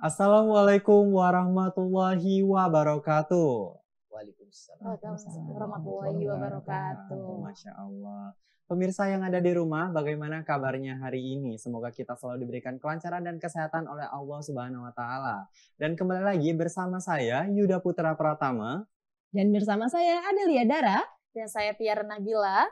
Assalamualaikum warahmatullahi wabarakatuh. Waalaikumsalam warahmatullahi wabarakatuh. Masya Allah. Pemirsa yang ada di rumah, bagaimana kabarnya hari ini? Semoga kita selalu diberikan kelancaran dan kesehatan oleh Allah Subhanahu wa Ta'ala. Dan kembali lagi bersama saya, Yuda Putra Pratama. Dan bersama saya, Adelia Dara. Dan saya Tiara Nabila.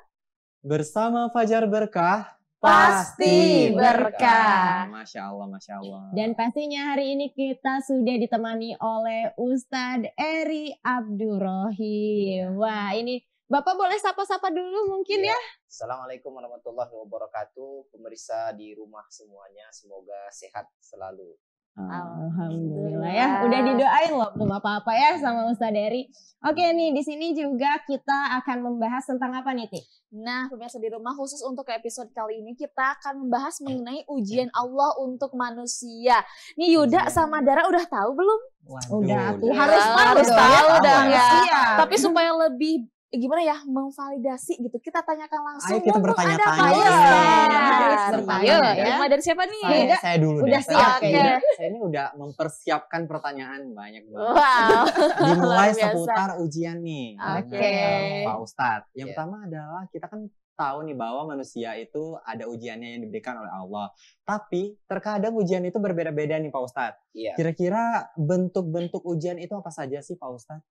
Bersama Fajar Berkah. Pasti berkah. Masya Allah, Masya Allah. Dan pastinya hari ini kita sudah ditemani oleh Ustadz Eri Abdurrahim. Wah, ini Bapak boleh sapa-sapa dulu mungkin ya. Assalamualaikum warahmatullahi wabarakatuh. Pemirsa di rumah semuanya, semoga sehat selalu. Alhamdulillah ya, udah didoain loh belum apa-apa ya sama Ustadz Eri. Oke nih, di sini juga kita akan membahas tentang apa nih, Ti? Nah, pemirsa di rumah, khusus untuk episode kali ini kita akan membahas mengenai ujian Allah untuk manusia. Nih Yuda sama Dara udah tahu belum? Waduh, Udah tuh Ya, harus tahu dong ya. manusia. Tapi supaya lebih gimana ya, memvalidasi gitu, kita tanyakan langsung. Ayo kita mumpung ada bertanya-tanya. Pak Ustadz. Bertanya Ayo, ya. mulai dari siapa nih? Saya dulu Udah deh. siap Oke. Saya ini udah mempersiapkan pertanyaan banyak banget. Wow. Dimulai Luar biasa. seputar ujian nih. Oke. Dengan Pak Ustadz. Yang Ya. pertama adalah kita kan tahu nih bahwa manusia itu ada ujiannya yang diberikan oleh Allah. Tapi terkadang ujian itu berbeda-beda nih Pak Ustadz. Iya. Kira-kira bentuk-bentuk ujian itu apa saja sih Pak Ustadz?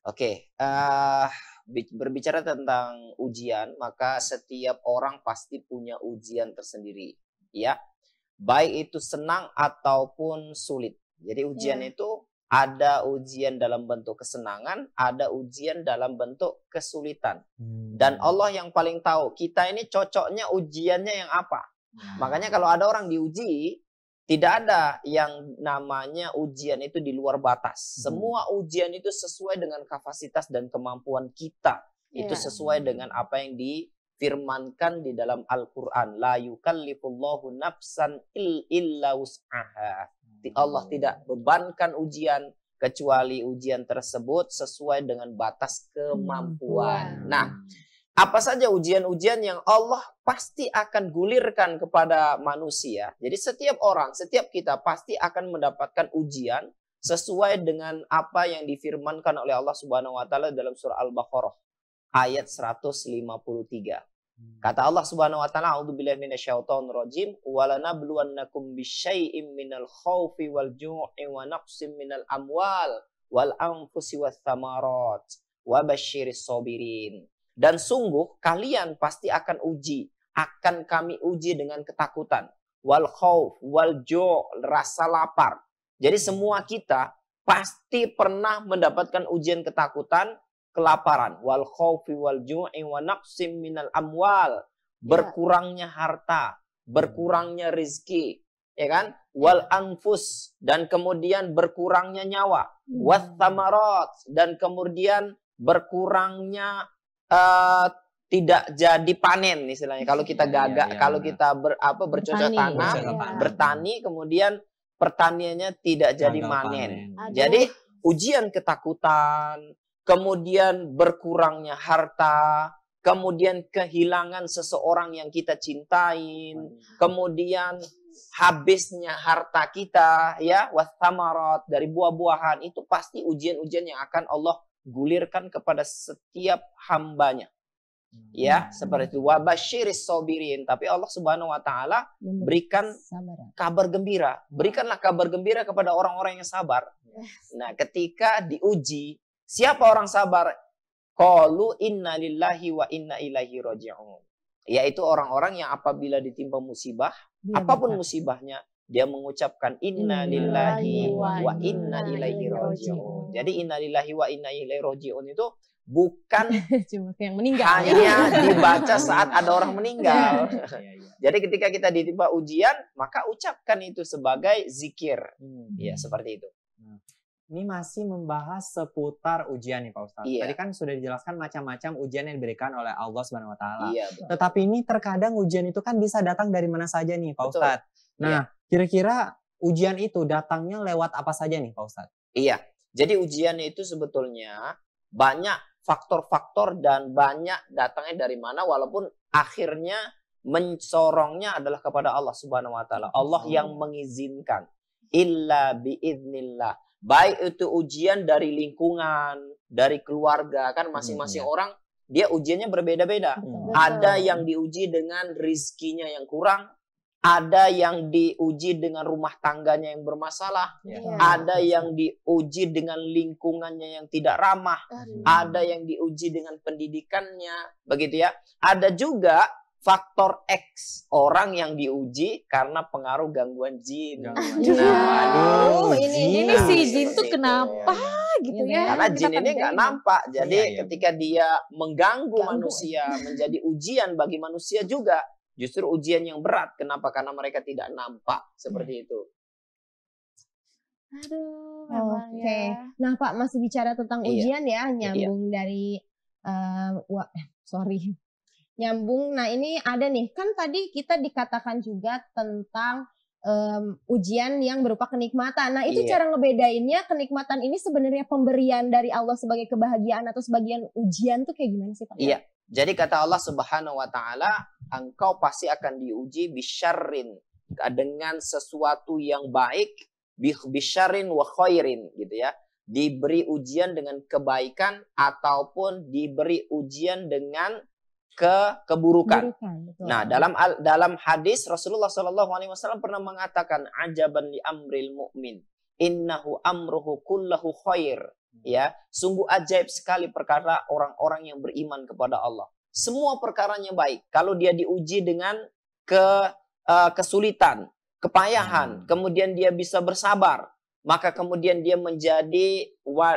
Oke, berbicara tentang ujian, maka setiap orang pasti punya ujian tersendiri, ya. Baik itu senang ataupun sulit. Jadi ujian itu ada ujian dalam bentuk kesenangan, ada ujian dalam bentuk kesulitan. Dan Allah yang paling tahu, kita ini cocoknya ujiannya yang apa. Makanya kalau ada orang diuji, tidak ada yang namanya ujian itu di luar batas. Semua ujian itu sesuai dengan kapasitas dan kemampuan kita. Itu Iya. sesuai dengan apa yang difirmankan di dalam Al-Quran. La yukallifullahu nafsan illa wus'aha. Allah tidak bebankan ujian kecuali ujian tersebut sesuai dengan batas kemampuan. Nah, apa saja ujian-ujian yang Allah pasti akan gulirkan kepada manusia. Jadi setiap orang, setiap kita pasti akan mendapatkan ujian sesuai dengan apa yang difirmankan oleh Allah Subhanahu wa taala dalam surah Al-Baqarah ayat 153. Kata Allah Subhanahu wa taala, "A'udzubillahi minasyaitonir rajim, wa lanabluwannakum bisyai'im minal khaufi wal ju'i wa naqsim minal amwal wal anfusi wath thamarat wa basyiris sabirin." Dan sungguh kalian pasti akan kami uji dengan ketakutan, wal khauf, wal ju', rasa lapar. Jadi semua kita pasti pernah mendapatkan ujian ketakutan, kelaparan, wal khaufi wal ju'i wa naqsim minal amwal, berkurangnya harta, berkurangnya rizki, ya kan? Wal anfus, dan kemudian berkurangnya nyawa, wath thamarat, dan kemudian berkurangnya tidak jadi panen istilahnya. Kalau kita gagak, kalau kita bercocok tanam, bertani, kemudian pertaniannya tidak jadi manen. Jadi ujian ketakutan, kemudian berkurangnya harta, kemudian kehilangan seseorang yang kita cintain, kemudian habisnya harta kita, ya, wathamarat, dari buah-buahan, itu pasti ujian-ujian yang akan Allah gulirkan kepada setiap hambanya. Ya, seperti itu. Wa basyiris sabirin. Tapi Allah Subhanahu wa taala berikan kabar gembira. Berikanlah kabar gembira kepada orang-orang yang sabar. Nah, ketika diuji, siapa orang sabar? Qalu inna lillahi wa inna ilaihi raji'un. Yaitu orang-orang yang apabila ditimpa musibah, apapun musibahnya, dia mengucapkan inna lillahi wa inna ilaihi raji'un. Jadi inna lillahi wa inna ilaihi raji'un itu bukan cuma yang meninggal, hanya dibaca saat ada orang meninggal. Jadi ketika kita ditimpa ujian, maka ucapkan itu sebagai zikir. Ya, seperti itu. Ini masih membahas seputar ujian nih Pak Ustadz. Iya. Tadi kan sudah dijelaskan macam-macam ujian yang diberikan oleh Allah Subhanahu wa taala. Iya, betul. Tetapi ini terkadang ujian itu kan bisa datang dari mana saja nih Pak Ustadz. Nah, kira-kira ujian itu datangnya lewat apa saja nih Pak Ustadz? Iya. Jadi ujian itu sebetulnya banyak faktor-faktor dan banyak datangnya dari mana, walaupun akhirnya mencorongnya adalah kepada Allah Subhanahu wa taala. Allah yang mengizinkan. illa biidznillah. Baik itu ujian dari lingkungan, dari keluarga, kan masing-masing orang dia ujiannya berbeda-beda. Ada yang diuji dengan rizkinya yang kurang, ada yang diuji dengan rumah tangganya yang bermasalah, ada yang diuji dengan lingkungannya yang tidak ramah, ada yang diuji dengan pendidikannya, begitu ya. Ada juga faktor X, orang yang diuji karena pengaruh gangguan jin. Ini si jin tuh kenapa gitu ya? Karena jin ini nggak nampak, jadi ketika dia mengganggu manusia, menjadi ujian bagi manusia juga. Justru ujian yang berat. Kenapa? Karena mereka tidak nampak seperti itu. Aduh, memang ya. Nah Pak, masih bicara tentang ujian ya, nyambung dari nyambung. Nah ini ada nih, kan tadi kita dikatakan juga tentang ujian yang berupa kenikmatan. Nah itu cara ngebedainnya, kenikmatan ini sebenarnya pemberian dari Allah sebagai kebahagiaan atau sebagian ujian tuh kayak gimana sih Pak? Iya, jadi kata Allah Subhanahu wa Ta'ala, engkau pasti akan diuji bisyarrin, dengan sesuatu yang baik, bisyarrin wa khairin, gitu ya. Diberi ujian dengan kebaikan ataupun diberi ujian dengan keburukan. Nah, dalam hadis Rasulullah SAW pernah mengatakan, ajaban li amril mu'min, innahu amruhu kullahu khair. Ya, sungguh ajaib sekali perkara orang-orang yang beriman kepada Allah. Semua perkaranya baik. Kalau dia diuji dengan kesulitan, kepayahan, kemudian dia bisa bersabar, maka kemudian dia menjadi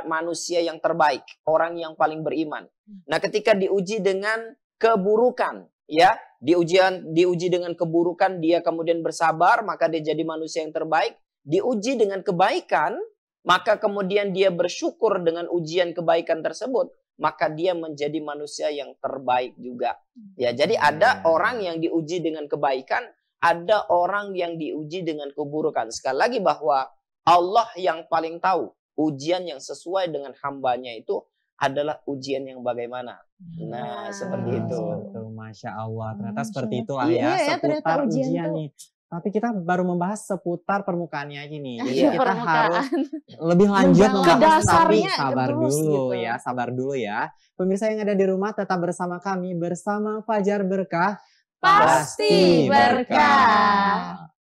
manusia yang terbaik, orang yang paling beriman. Nah, ketika diuji dengan keburukan, ya, diuji dengan keburukan, dia kemudian bersabar, maka dia jadi manusia yang terbaik. Diuji dengan kebaikan, maka kemudian dia bersyukur dengan ujian kebaikan tersebut, maka dia menjadi manusia yang terbaik juga. Ya, jadi ada orang yang diuji dengan kebaikan, ada orang yang diuji dengan keburukan. Sekali lagi bahwa Allah yang paling tahu ujian yang sesuai dengan hambanya itu adalah ujian yang bagaimana. Nah, seperti itu. Masya Allah, ternyata seperti itulah ya, seputar ujian nih. Tapi kita baru membahas seputar permukaannya aja nih. Jadi kita harus lebih lanjut membahas, tapi sabar dulu ya, sabar dulu ya. Pemirsa yang ada di rumah tetap bersama kami, bersama Fajar Berkah. Pasti berkah.